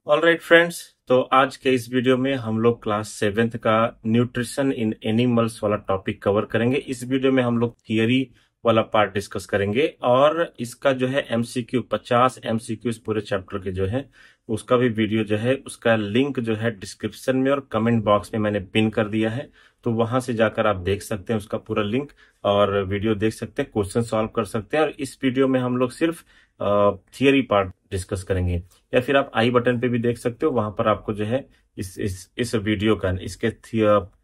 All right friends, तो आज के इस वीडियो में हम लोग क्लास 7th का न्यूट्रिशन इन एनिमल्स वाला टॉपिक कवर करेंगे। इस वीडियो में हम लोग थियरी वाला पार्ट डिस्कस करेंगे और इसका जो है एमसीक्यू 50 एमसीक्यू इस पूरे चैप्टर के जो है उसका भी वीडियो जो है उसका लिंक जो है डिस्क्रिप्शन में और कमेंट बॉक्स में मैंने पिन कर दिया है, तो वहां से जाकर आप देख सकते हैं उसका पूरा लिंक और वीडियो देख सकते हैं, क्वेश्चन सॉल्व कर सकते हैं। और इस वीडियो में हम लोग सिर्फ थियरी पार्ट डिस्कस करेंगे, या फिर आप आई बटन पे भी देख सकते हो, वहां पर आपको जो है इस वीडियो का इसके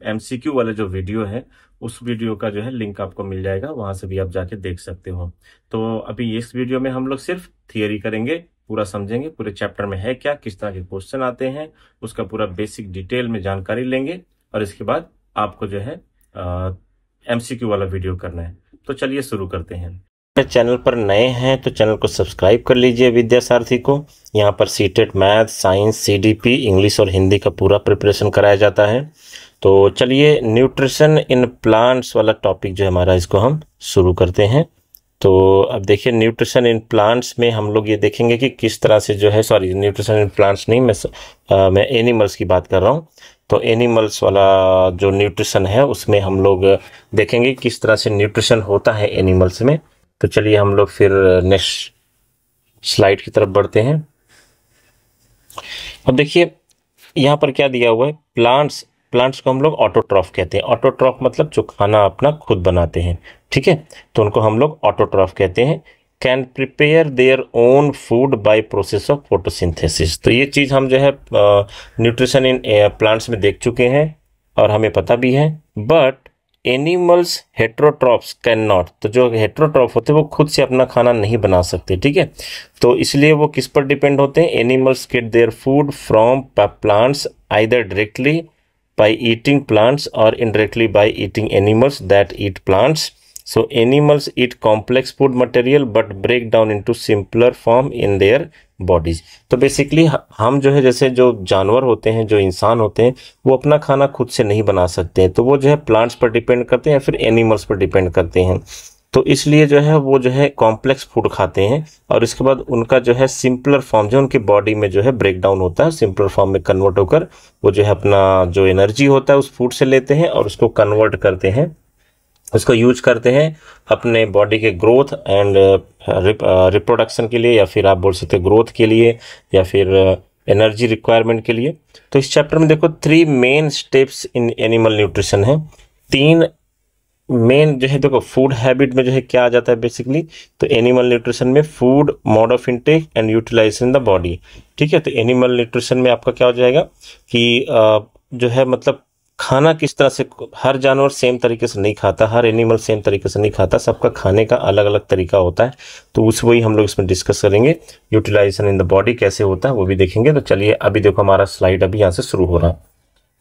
एमसीक्यू वाले जो वीडियो है उस वीडियो का जो है लिंक आपको मिल जाएगा, वहां से भी आप जाके देख सकते हो। तो अभी इस वीडियो में हम लोग सिर्फ थियरी करेंगे, पूरा समझेंगे पूरे चैप्टर में है क्या, किस तरह के क्वेश्चन आते हैं, उसका पूरा बेसिक डिटेल में जानकारी लेंगे और इसके बाद आपको जो है एमसीक्यू वाला वीडियो करना है। तो चलिए शुरू करते हैं। चैनल पर नए हैं तो चैनल को सब्सक्राइब कर लीजिए विद्यासारथी को। यहाँ पर CTET, math, science, CDP, English और हिंदी का पूरा प्रिपरेशन कराया जाता है। तो चलिए न्यूट्रिशन इन प्लांट्स वाला टॉपिक जो है हमारा, इसको हम शुरू करते हैं। तो अब देखिए न्यूट्रिशन इन प्लांट्स में हम लोग ये देखेंगे कि किस तरह से जो है, सॉरी न्यूट्रिशन इन प्लांट्स नहीं, मैं एनिमल्स की बात कर रहा हूँ। तो एनिमल्स वाला जो न्यूट्रिशन है उसमें हम लोग देखेंगे किस तरह से न्यूट्रिशन होता है एनिमल्स में। तो चलिए हम लोग फिर नेक्स्ट स्लाइड की तरफ बढ़ते हैं। अब देखिए यहाँ पर क्या दिया हुआ है, प्लांट्स को हम लोग ऑटोट्रॉफ कहते हैं। ऑटोट्रॉफ मतलब जो खाना अपना खुद बनाते हैं, ठीक है, तो उनको हम लोग ऑटोट्रॉफ कहते हैं। Can prepare their own food by process of photosynthesis. तो ये चीज़ हम जो है न्यूट्रिशन इन प्लांट्स में देख चुके हैं और हमें पता भी है। But animals heterotrophs can not, तो जो हेट्रोट्रॉफ होते हैं वो खुद से अपना खाना नहीं बना सकते, ठीक है। तो इसलिए वो किस पर डिपेंड होते हैं, animals gate their food from plants either directly by eating plants or indirectly by eating animals that eat plants. So animals eat complex food material but break down into simpler form in their bodies. तो basically हम जो है, जैसे जो जानवर होते हैं, जो इंसान होते हैं, वो अपना खाना खुद से नहीं बना सकते हैं, तो वो जो है प्लांट्स पर डिपेंड करते हैं या फिर एनिमल्स पर डिपेंड करते हैं। तो इसलिए जो है वो जो है कॉम्प्लेक्स फूड खाते हैं और इसके बाद उनका जो है सिंपलर फॉर्म जो उनकी बॉडी में जो है ब्रेक डाउन होता है, सिंपलर फॉर्म में कन्वर्ट होकर वो जो है अपना जो एनर्जी होता है उस फूड से लेते हैं और उसको कन्वर्ट करते हैं, उसको यूज करते हैं अपने बॉडी के ग्रोथ एंड रिप्रोडक्शन के लिए, या फिर आप बोल सकते हैं ग्रोथ के लिए, या फिर एनर्जी रिक्वायरमेंट के लिए। तो इस चैप्टर में देखो 3 main steps in animal nutrition है। 3 मेन जो है, देखो फूड हैबिट में जो है क्या आ जाता है बेसिकली, तो एनिमल न्यूट्रिशन में food, mode of intake and utilization in the body, ठीक है। तो एनिमल न्यूट्रिशन में आपका क्या हो जाएगा कि जो है मतलब खाना किस तरह से, हर जानवर सेम तरीके से नहीं खाता, हर एनिमल सेम तरीके से नहीं खाता, सबका खाने का अलग अलग तरीका होता है। तो उस वही हम लोग इसमें डिस्कस करेंगे। यूटिलाइजेशन इन द बॉडी कैसे होता है वो भी देखेंगे। तो चलिए अभी देखो हमारा स्लाइड अभी यहाँ से शुरू हो रहा है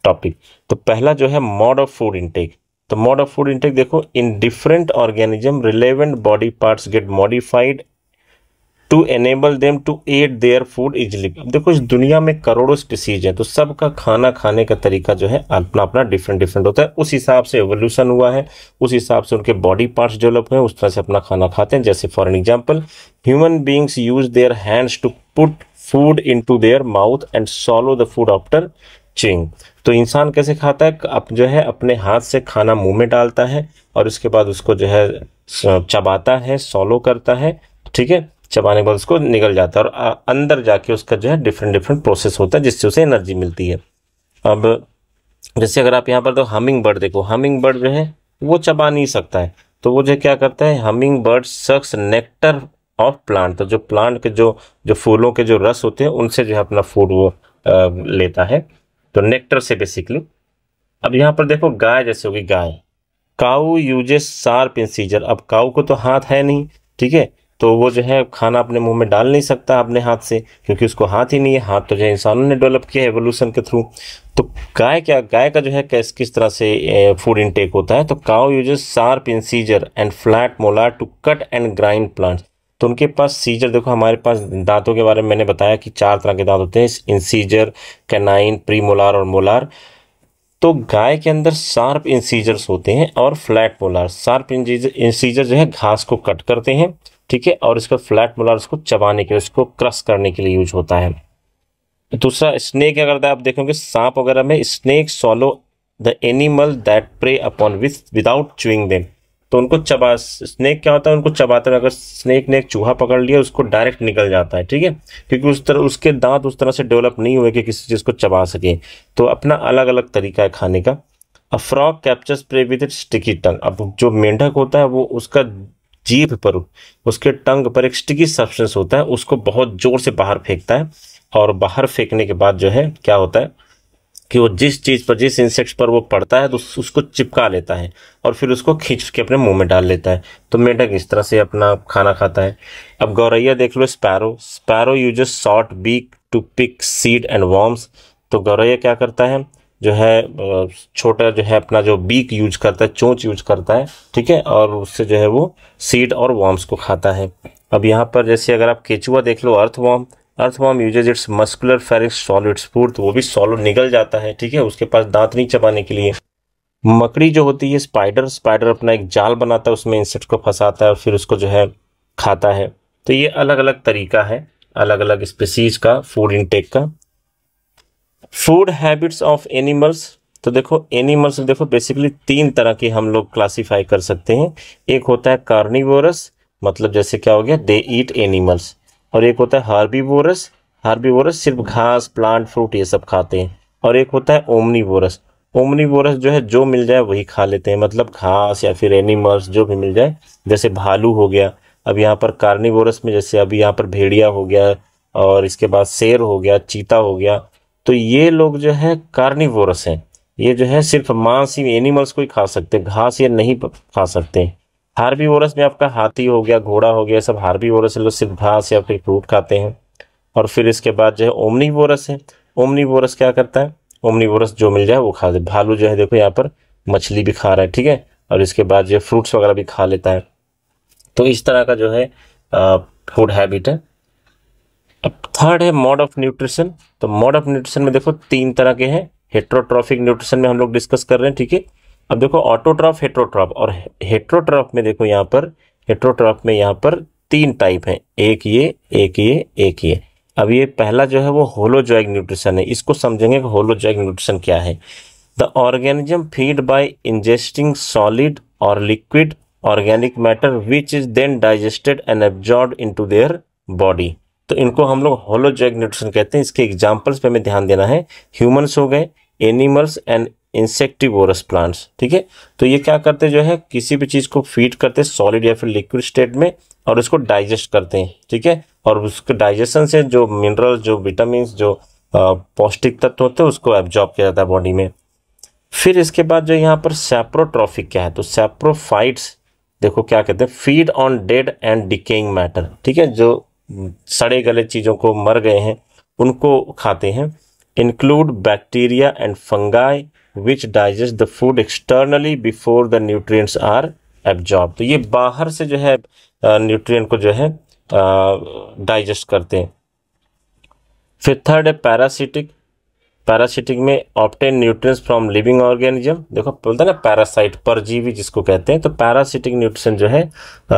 टॉपिक। तो पहला जो है मोड ऑफ फूड इनटेक। तो मोड ऑफ फूड इनटेक देखो, in different organism relevant body parts get modified to enable them to eat their food easily. अब देखो इस दुनिया में करोड़ों स्पीसीज है, तो सबका खाना खाने का तरीका जो है अपना अपना डिफरेंट होता है। उस हिसाब से एवोल्यूशन हुआ है, उस हिसाब से उनके बॉडी पार्ट्स डेवलप हुए, उस तरह से अपना खाना खाते हैं। जैसे for an example, human beings use their hands to put food into their mouth and swallow the food after chewing. तो इंसान कैसे खाता है, अब जो है अपने हाथ से खाना मुंह में डालता है और उसके बाद उसको जो है चबाता है, सॉलो करता है, ठीक है। चबाने के बाद उसको निकल जाता है और अंदर जाके उसका जो है डिफरेंट प्रोसेस होता है जिससे उसे एनर्जी मिलती है। अब जैसे अगर आप यहाँ पर तो हमिंग बर्ड देखो, हमिंग बर्ड जो है वो चबा नहीं सकता है, तो वो जो क्या करता है, hummingbird sucks nectar of plant. तो जो प्लांट के जो फूलों के जो रस होते हैं उनसे जो है अपना फूड वो लेता है, तो नेक्टर से बेसिकली। अब यहाँ पर देखो गाय जैसे होगी, गाय, काऊ यूजेस शार्प इंसीजर। अब काऊ को तो हाथ है नहीं, ठीक है, तो वो जो है खाना अपने मुंह में डाल नहीं सकता अपने हाथ से, क्योंकि उसको हाथ ही नहीं है। हाथ तो जो है इंसानों ने डेवलप किया है एवोल्यूशन के थ्रू। तो गाय का जो है किस तरह से फूड इनटेक होता है, तो cow uses sharp incisor and flat molar to cut and grind plants. तो उनके पास सीजर, देखो हमारे पास दांतों के बारे में मैंने बताया कि 4 तरह के दांत होते हैं, इंसीजर, कैनाइन, प्रीमोलार और मोलार। तो गाय के अंदर शार्प इंसीजर्स होते हैं और फ्लैट मोलार। शार्प इंसीजर जो है घास को कट करते हैं, ठीक है, और इसका फ्लैट मोलार उसको चबाने के लिए, उसको क्रश करने के लिए यूज होता है। दूसरा स्नेक क्या करता है, आप देखोगे सांप वगैरह में, snake swallow the animal that prey upon without chewing them. तो उनको चबा, स्नेक क्या होता है, उनको चबाते हैं। अगर स्नेक ने एक चूहा पकड़ लिया उसको डायरेक्ट निकल जाता है, ठीक है, क्योंकि उस तरह उसके दांत उस तरह से डेवलप नहीं हुए कि किसी चीज को चबा सके। तो अपना अलग अलग तरीका है खाने का। A frog captures prey with its sticky tongue. अब जो मेंढक होता है वो उसका जीभ पर, उसके टंग पर एक स्टिकी सब्सटेंस होता है, उसको बहुत जोर से बाहर फेंकता है। और बाहर फेंकने के बाद जो है क्या होता है कि वो जिस चीज पर, जिस इंसेक्ट पर वो पड़ता है तो उसको चिपका लेता है और फिर उसको खींच के अपने मुंह में डाल लेता है। तो मेंढक इस तरह से अपना खाना खाता है। अब गौरैया देख लो, sparrow. Sparrow uses short beak to pick seed and worms. तो गौरैया क्या करता है, जो है छोटा जो है अपना जो बीक यूज करता है, चोंच यूज करता है, ठीक है, और उससे जो है वो सीड और वर्म्स को खाता है। अब यहाँ पर जैसे अगर आप केचुआ देख लो, earthworm. Earthworm uses its muscular pharynx swallow its food. तो वो भी सॉलो निगल जाता है, ठीक है, उसके पास दांत नहीं चबाने के लिए। मकड़ी जो होती है स्पाइडर, स्पाइडर अपना एक जाल बनाता है, उसमें इंसेक्ट को फंसाता है और फिर उसको जो है खाता है। तो ये अलग अलग तरीका है अलग अलग स्पीसीज का फूड इनटेक का। Food habits of animals. तो देखो एनिमल्स, देखो बेसिकली तीन तरह के हम लोग क्लासीफाई कर सकते हैं। एक होता है कार्निवोरस, मतलब जैसे क्या हो गया, दे ईट एनिमल्स। और एक होता है हार्बीवोरस, हार्बीवोरस सिर्फ घास, प्लांट, फ्रूट ये सब खाते हैं। और एक होता है ओमनीवोरस। ओमनीवोरस जो है जो मिल जाए वही खा लेते हैं, मतलब घास या फिर एनिमल्स जो भी मिल जाए, जैसे भालू हो गया। अब यहाँ पर कार्निवोरस में जैसे अभी यहाँ पर भेड़िया हो गया, और इसके बाद शेर हो गया, चीता हो गया। तो ये लोग जो है कार्निवोरस हैं। ये जो है सिर्फ मांस ही, एनिमल्स को ही खा सकते हैं, घास ये नहीं खा सकते। हार्बीवोरस में आपका हाथी हो गया, घोड़ा हो गया, सब हार्बीवोरस लोग सिर्फ घास या फिर फ्रूट खाते हैं। और फिर इसके बाद जो है ओमनीवोरस है। ओमनीवोरस क्या करता है, ओमनीवोरस जो मिल जाए वो खा दे। भालू जो है देखो यहाँ पर मछली भी खा रहा है, ठीक है, और इसके बाद जो फ्रूट्स वगैरह भी खा लेता है। तो इस तरह का जो है फूड हैबिट है। अब थर्ड है मोड ऑफ न्यूट्रिशन। तो मोड ऑफ न्यूट्रिशन में देखो तीन तरह के हैं। हेट्रोट्रॉफिक न्यूट्रिशन में हम लोग डिस्कस कर रहे हैं, ठीक है। अब देखो ऑटोट्रॉफ, हेट्रोट्रॉफ। और हेट्रोट्रॉफ में देखो यहाँ पर, हेट्रोट्रॉफ में यहाँ पर तीन टाइप हैं, एक ये, एक ये, एक ये। अब ये पहला जो है वो होलोजॉइक न्यूट्रिशन है। इसको समझेंगे कि होलोजॉइक न्यूट्रिशन क्या है। The organism feed by ingesting solid और liquid organic matter which is then digested and absorb into their body. तो इनको हम लोग होलोजॉइक न्यूट्रिशन कहते हैं। इसके एग्जांपल्स पे हमें ध्यान देना है। ह्यूमंस हो गए, एनिमल्स एंड इंसेक्टिवोरस प्लांट्स, ठीक है। तो ये क्या करते जो है, किसी भी चीज को फीड करते हैं सॉलिड या फिर लिक्विड स्टेट में, और उसको डाइजेस्ट करते हैं, ठीक है। और उसके डाइजेशन से जो मिनरल, जो विटामिन, जो पौष्टिक तत्व होते हैं उसको एब्जॉर्ब किया जाता है बॉडी में। फिर इसके बाद जो यहाँ पर सैप्रोट्रॉफिक क्या है, तो सैप्रोफाइट्स देखो क्या कहते हैं, feed on dead and decaying matter, ठीक है, जो सड़े गले चीजों को, मर गए हैं उनको खाते हैं। Include bacteria and fungi which digest the food externally before the nutrients are absorb. तो ये बाहर से जो है न्यूट्रिएंट को जो है डाइजेस्ट करते हैं। फिर थर्ड है पैरासिटिक। पैरासिटिक में obtain nutrients from living organism. देखो बोलते हैं ना पैरासाइट, परजीवी जिसको कहते हैं। तो पैरासिटिक न्यूट्रिशन जो है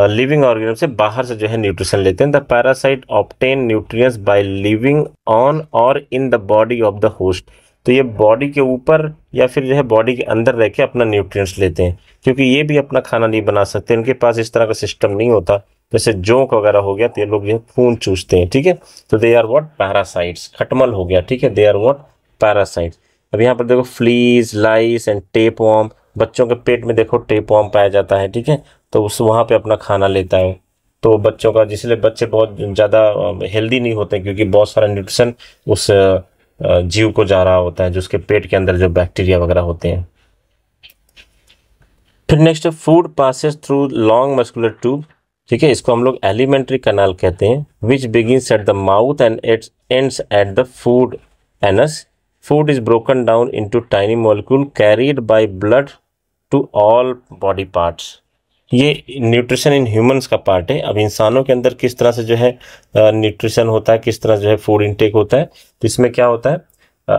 लिविंग ऑर्गेनिज्म से बाहर से जो है न्यूट्रिशन लेते हैं। The parasite obtain nutrients by living on और in the body of the host. तो ये बॉडी के ऊपर या फिर जो है बॉडी के अंदर रह के अपना न्यूट्रिएंट्स लेते हैं, क्योंकि ये भी अपना खाना नहीं बना सकते, इनके पास इस तरह का सिस्टम नहीं होता। जैसे जोंक वगैरह हो गया तो ये लोग जो है खून चूसते हैं, ठीक है। तो दे आर व्हाट, पैरासाइट्स। खटमल हो गया, ठीक है, दे आर व्हाट, पैरासाइट। अब यहाँ पर देखो फ्लीज, लाइस एंड टेपवर्म। बच्चों के पेट में देखो टेपवर्म पाया जाता है, ठीक है, तो उस वहाँ पे अपना खाना लेता है। तो बच्चों का, जिसलिए बच्चे बहुत ज़्यादा हेल्दी नहीं होते, क्योंकि बहुत सारा न्यूट्रिशन उस जीव को जा रहा होता है, जो उसके पेट के अंदर जो बैक्टीरिया वगैरह होते हैं। फिर next food passes through long muscular tube, ठीक है, इसको हम लोग एलिमेंट्री कैनाल कहते हैं, which begins at the mouth and its ends at the food anus. Food is broken down into tiny molecule carried by blood to all body parts. ये nutrition in humans का part है। अब इंसानों के अंदर किस तरह से जो है न्यूट्रिशन होता है, किस तरह जो है फूड इनटेक होता है, तो इसमें क्या होता है,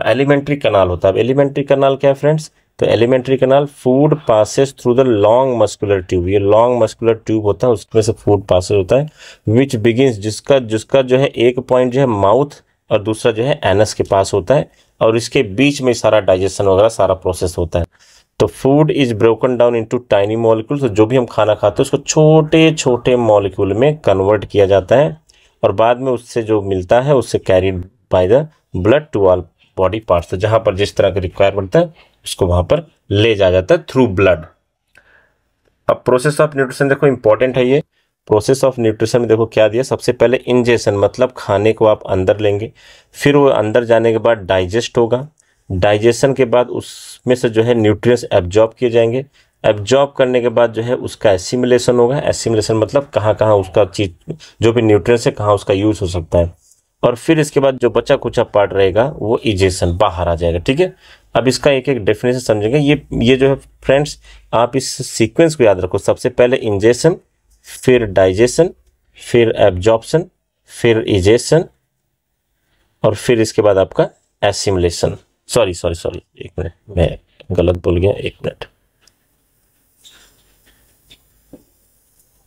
एलिमेंट्री कनाल होता है। एलिमेंट्री कनाल क्या है फ्रेंड्स, तो elementary kanal food passes through the long muscular tube. ये लॉन्ग मस्कुलर ट्यूब होता है, उसमें से फूड पासेस होता है, विच बिगिंस, जिसका जो है एक पॉइंट जो है माउथ और दूसरा जो है एनस के पास होता है, और इसके बीच में सारा डाइजेशन वगैरह सारा प्रोसेस होता है। तो food is broken down into tiny molecule, तो जो भी हम खाना खाते हैं उसको छोटे छोटे मॉलिक्यूल में कन्वर्ट किया जाता है, और बाद में उससे जो मिलता है उससे carried by the blood to all body parts, तो जहां पर जिस तरह का रिक्वायरमेंट है उसको वहां पर ले जाया जाता है थ्रू ब्लड। अब प्रोसेस ऑफ न्यूट्रिशन देखो इंपॉर्टेंट है ये। प्रोसेस ऑफ न्यूट्रिशन में देखो क्या दिया, सबसे पहले इंजेशन मतलब खाने को आप अंदर लेंगे, फिर वो अंदर जाने के बाद डाइजेस्ट होगा, डाइजेशन के बाद उसमें से जो है न्यूट्रिएंट्स एब्जॉर्ब किए जाएंगे, एब्जॉर्ब करने के बाद जो है उसका एसिमिलेशन होगा, एसिमिलेशन मतलब कहाँ कहाँ उसका चीज जो भी न्यूट्रिएंट्स है कहाँ उसका यूज हो सकता है, और फिर इसके बाद जो बचा कुचा पार्ट रहेगा वो इजेशन बाहर आ जाएगा। ठीक है, अब इसका एक एक डेफिनेशन समझेंगे। ये जो है फ्रेंड्स, आप इस सीक्वेंस को याद रखो, सबसे पहले इंजेशन, फिर डाइजेशन, फिर एब्जॉर्प्शन, फिर इजेशन, और फिर इसके बाद आपका एसिमिलेशन। सॉरी, एक मिनट, मैं गलत बोल गया, एक मिनट।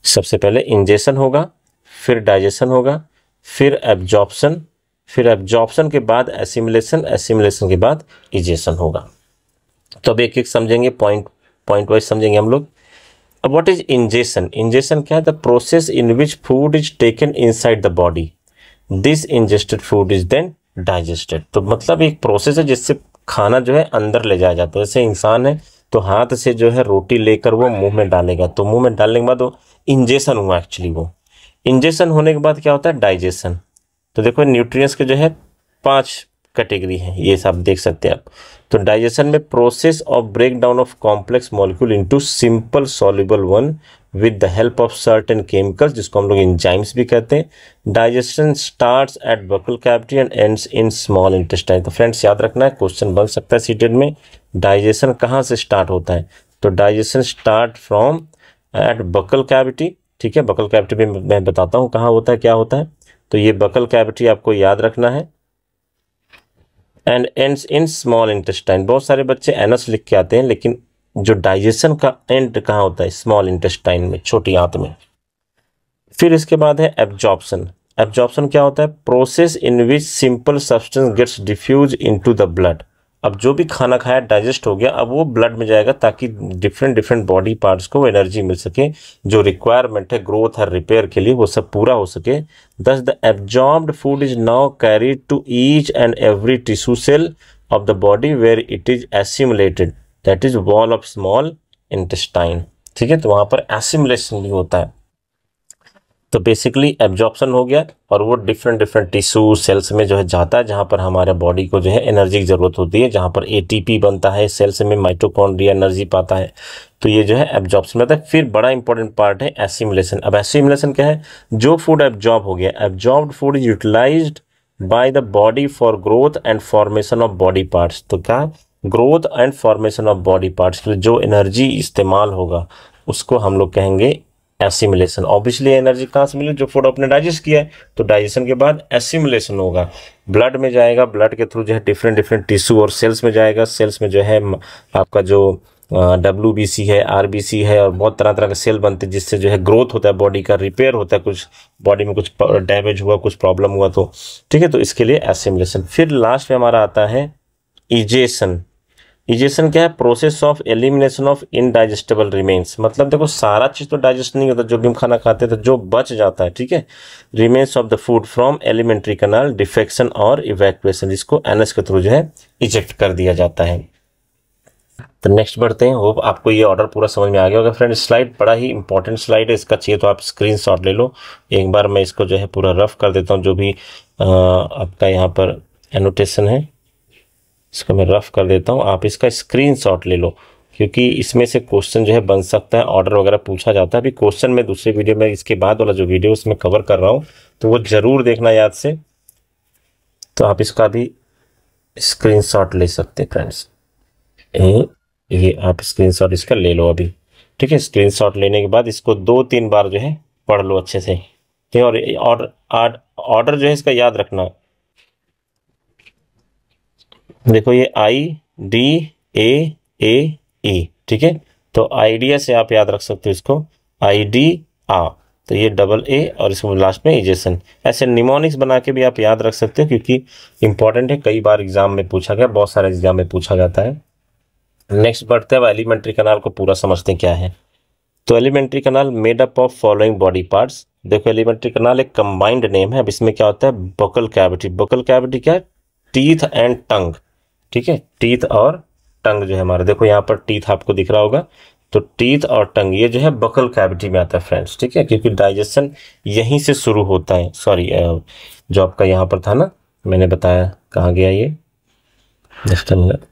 सबसे पहले इंजेशन होगा, फिर डाइजेशन होगा, फिर एब्जॉर्प्शन, फिर एब्जॉर्प्शन के बाद एसिमिलेशन, एसिमिलेशन के बाद इजेशन होगा। तो अब एक एक समझेंगे, पॉइंट वाइज समझेंगे हम लोग। अब व्हाट इज इंजेशन? इंजेशन क्या है? The process in which food is taken inside the body, this ingested food is then digested. तो मतलब एक प्रोसेस है जिससे खाना जो है अंदर ले जाया जाता है। जैसे इंसान है तो हाथ से जो है रोटी लेकर वो मुंह में डालेगा, तो मुंह में डालने के बाद वो इंजेशन हुआ। एक्चुअली वो इंजेशन होने के बाद क्या होता है? डाइजेशन। तो देखो न्यूट्रिएंट्स के जो है 5 कैटेगरी है, ये सब देख सकते हैं आप। तो डाइजेशन में process of break down of complex molecule into simple soluble one with the help of certain chemicals, जिसको हम लोग एंजाइम्स भी कहते हैं। Digestion starts at buccal cavity and ends in small intestine. तो फ्रेंड्स याद रखना है, क्वेश्चन बन सकता है सीटेट में, डाइजेशन कहाँ से स्टार्ट होता है? तो digestion start from at buccal cavity. ठीक है, बकल कैविटी में मैं बताता हूँ कहाँ होता है, क्या होता है। तो ये बकल कैविटी आपको याद रखना है, and ends in small intestine. बहुत सारे बच्चे एनस लिख के आते हैं, लेकिन जो डाइजेशन का एंड कहाँ होता है? स्मॉल इंटेस्टाइन में, छोटी आंत में। फिर इसके बाद है एब्जॉर्प्शन। एब्जॉर्प्शन क्या होता है? Process in which simple substance gets diffuse into the blood. अब जो भी खाना खाया डाइजेस्ट हो गया, अब वो ब्लड में जाएगा ताकि डिफरेंट बॉडी पार्ट्स को एनर्जी मिल सके, जो रिक्वायरमेंट है ग्रोथ और रिपेयर के लिए वो सब पूरा हो सके। Thus the absorbed food is now carried to each and every tissue cell of the body where it is assimilated, that is wall of small intestine. ठीक है, तो वहां पर एसिमुलेशन भी होता है। तो बेसिकली एब्जॉर्प्शन हो गया, और वो डिफरेंट टिश्यू सेल्स में जो है जाता है, जहां पर हमारे बॉडी को जो है एनर्जी की जरूरत होती है, जहां पर एटीपी बनता है सेल्स में, माइटोकॉन्ड्रिया एनर्जी पाता है। तो ये जो है एब्जॉर्प्शन में होता है। फिर बड़ा इंपॉर्टेंट पार्ट है एसिमुलेशन। अब एसिमुलेशन क्या है? जो फूड एब्जॉर्ब हो गया, absorbed food is utilized by the body for growth and formation of body parts. तो क्या? Growth and formation of body parts के लिए जो एनर्जी इस्तेमाल होगा उसको हम लोग कहेंगे एसिमुलेशन। ऑब्वियसली एनर्जी कहाँ से मिली? जो फूड आपने डाइजेस्ट किया है। तो डाइजेशन के बाद एसिमुलेशन होगा, ब्लड में जाएगा, ब्लड के थ्रू जो है डिफरेंट टिश्यू और सेल्स में जाएगा। सेल्स में जो है आपका जो WBC है, RBC है, और बहुत तरह के सेल बनते हैं जिससे जो है ग्रोथ होता है, बॉडी का रिपेयर होता है, कुछ बॉडी में कुछ डैमेज हुआ, कुछ प्रॉब्लम हुआ तो। ठीक है, तो इसके लिए एसिमुलेशन। फिर लास्ट में हमारा आता है इजेशन। इजेशन क्या है? Process of elimination of indigestible remains. मतलब देखो सारा चीज तो डाइजेस्ट नहीं होता, जो भी हम खाना खाते हैं, तो जो बच जाता है, ठीक है, remains of the food from alimentary canal, defection और इवैक्यूएशन, जिसको एनएस के थ्रू जो है इजेक्ट कर दिया जाता है। तो नेक्स्ट बढ़ते हैं। होप आपको ये ऑर्डर पूरा समझ में आ गया होगा। फ्रेंड स्लाइड बड़ा ही इंपॉर्टेंट स्लाइड है, इसका चाहिए तो आप स्क्रीनशॉट ले लो। एक बार मैं इसको जो है पूरा रफ कर देता हूँ, जो भी आपका यहाँ पर एनोटेशन है इसको मैं रफ कर देता हूँ, आप इसका स्क्रीनशॉट ले लो, क्योंकि इसमें से क्वेश्चन जो है बन सकता है, ऑर्डर वगैरह पूछा जाता है। अभी क्वेश्चन में दूसरे वीडियो में, इसके बाद वाला जो वीडियो उसमें कवर कर रहा हूँ, तो वो जरूर देखना याद से। तो आप इसका भी स्क्रीनशॉट ले सकते हैं फ्रेंड्स, ये आप स्क्रीनशॉट इसका ले लो अभी। ठीक है, स्क्रीनशॉट लेने के बाद इसको 2-3 बार जो है पढ़ लो अच्छे से। ठीक है, और ऑर्डर जो है इसका याद रखना। देखो ये IDAAE, ठीक है, तो आइडिया से आप याद रख सकते हो इसको, IDA। तो ये डबल ए और इसको लास्ट में इजेशन। ऐसे निमोनिक्स बना के भी आप याद रख सकते हो क्योंकि इंपॉर्टेंट है, कई बार एग्जाम में पूछा गया, बहुत सारे एग्जाम में पूछा जाता है। नेक्स्ट बढ़ते हैं, अब एलिमेंट्री कैनाल को पूरा समझते हैं क्या है। तो alimentary canal made up of following body parts. देखो एलिमेंट्री कैनाल एक कंबाइंड नेम है। अब इसमें क्या होता है, बकल कैविटी। बकल कैविटी क्या है, टीथ एंड टंग, ठीक है, टीथ और टंग जो है हमारा, देखो यहाँ पर टीथ आपको दिख रहा होगा, तो टीथ और टंग ये जो है बकल कैविटी में आता है फ्रेंड्स, ठीक है, क्योंकि डाइजेशन यहीं से शुरू होता है। सॉरी, जो आपका यहाँ पर था ना, मैंने बताया, कहाँ गया ये, just a minute.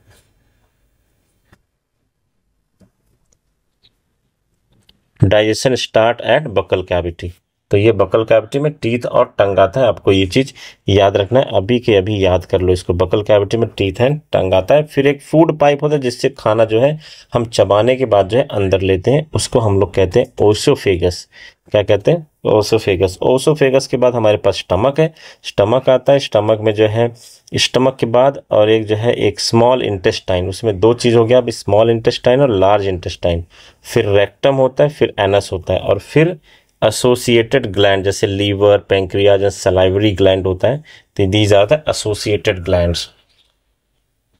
Digestion start at buccal cavity, तो ये बकल कैविटी में टीथ और टंग आता है। आपको ये चीज याद रखना है, अभी के अभी याद कर लो इसको। बकल कैविटी में टीथ एंड टंग आता है। फिर एक फूड पाइप होता है जिससे खाना जो है हम चबाने के बाद जो है अंदर लेते हैं, उसको हम लोग कहते हैं ओसोफेगस। क्या कहते हैं, ओसोफेगस। ओसोफेगस के बाद हमारे पास स्टमक है, स्टमक आता है। स्टमक में जो है, स्टमक के बाद और एक जो है एक स्मॉल इंटेस्टाइन, उसमें दो चीज हो गया, अब स्मॉल इंटेस्टाइन और लार्ज इंटेस्टाइन। फिर रेक्टम होता है, फिर एनस होता है, और फिर एसोसिएटेड ग्लैंड जैसे लीवर, पैंक्रियाज या सलाइवरी ग्लैंड होता है। तो these are the associated glands.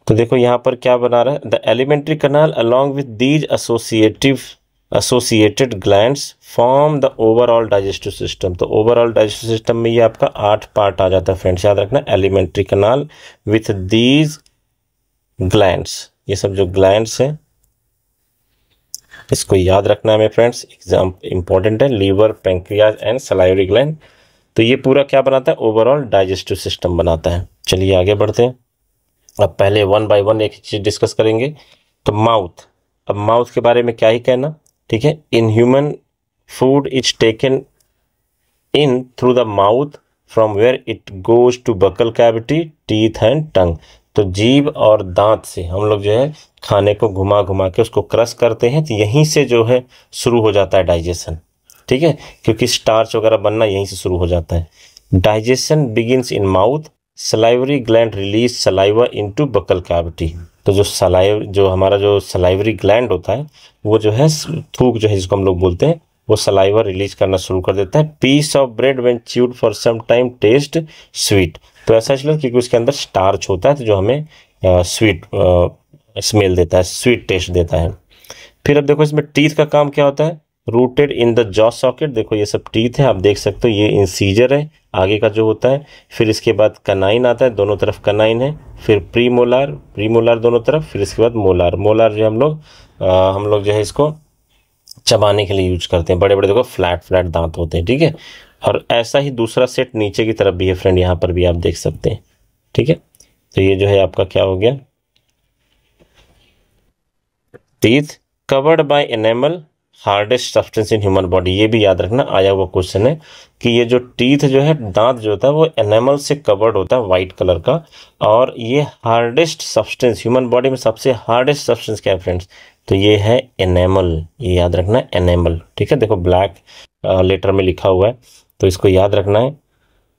तो देखो यहाँ पर क्या बना रहा है, the alimentary canal along with these associated glands form the overall digestive system. तो ओवरऑल डाइजेस्टिव सिस्टम में ये आपका 8 पार्ट आ जाता है फ्रेंड्स, याद रखना। Alimentary canal with these glands, ये सब जो ग्लैंड्स हैं इसको याद रखना है मेरे फ्रेंड्स, एग्जाम इंपॉर्टेंट है। Liver, pancreas and salivary gland, तो ये पूरा क्या बनाता है, ओवरऑल डाइजेस्टिव सिस्टम बनाता है। चलिए आगे बढ़ते हैं। अब पहले वन बाय वन एक चीज डिस्कस करेंगे। तो माउथ, अब माउथ के बारे में क्या ही कहना, ठीक है। In human food is taken in through the mouth from where it goes to buccal cavity, teeth and tongue. तो जीभ और दांत से हम लोग जो है खाने को घुमा घुमा के उसको क्रश करते हैं, तो यहीं से जो है शुरू हो जाता है डाइजेशन, ठीक है, क्योंकि स्टार्च वगैरह बनना यहीं से शुरू हो जाता है। Digestion begins in mouth, salivary gland release saliva into buckle cavity. तो जो हमारा जो सलाइवरी ग्लैंड होता है वो जो है थूक जो है जिसको हम लोग बोलते हैं, वो सलाइवा रिलीज करना शुरू कर देता है। Piece of bread when chewed for some time taste sweet. तो ऐसा इसलिए क्योंकि उसके अंदर स्टार्च होता है, तो जो हमें स्वीट स्मेल देता है, स्वीट टेस्ट देता है। फिर अब देखो इसमें टीथ का काम क्या होता है, rooted in the jaw socket. देखो ये सब टीथ है, आप देख सकते हो, ये इंसीजर है आगे का जो होता है। फिर इसके बाद कनाइन आता है, दोनों तरफ कनाइन है। फिर प्रीमोलार, प्रीमोलार दोनों तरफ। फिर इसके बाद मोलार, मोलार जो हम लोग जो है इसको चबाने के लिए यूज करते हैं। बड़े बड़े देखो फ्लैट फ्लैट दांत होते हैं, ठीक है। और ऐसा ही दूसरा सेट नीचे की तरफ भी है फ्रेंड, यहाँ पर भी आप देख सकते हैं, ठीक है। तो ये जो है आपका क्या हो गया, teeth covered by enamel hardest substance in human body. ये भी याद रखना, आया हुआ क्वेश्चन है कि ये जो टीथ जो है, दांत जो होता है वो एनेमल से कवर्ड होता है व्हाइट कलर का। और ये हार्डेस्ट सब्सटेंस ह्यूमन बॉडी में, सबसे हार्डेस्ट सब्सटेंस क्या है फ्रेंड्स, तो ये है एनेमल। ये याद रखना है, एनेमल, ठीक है। देखो ब्लैक लेटर में लिखा हुआ है, तो इसको याद रखना है।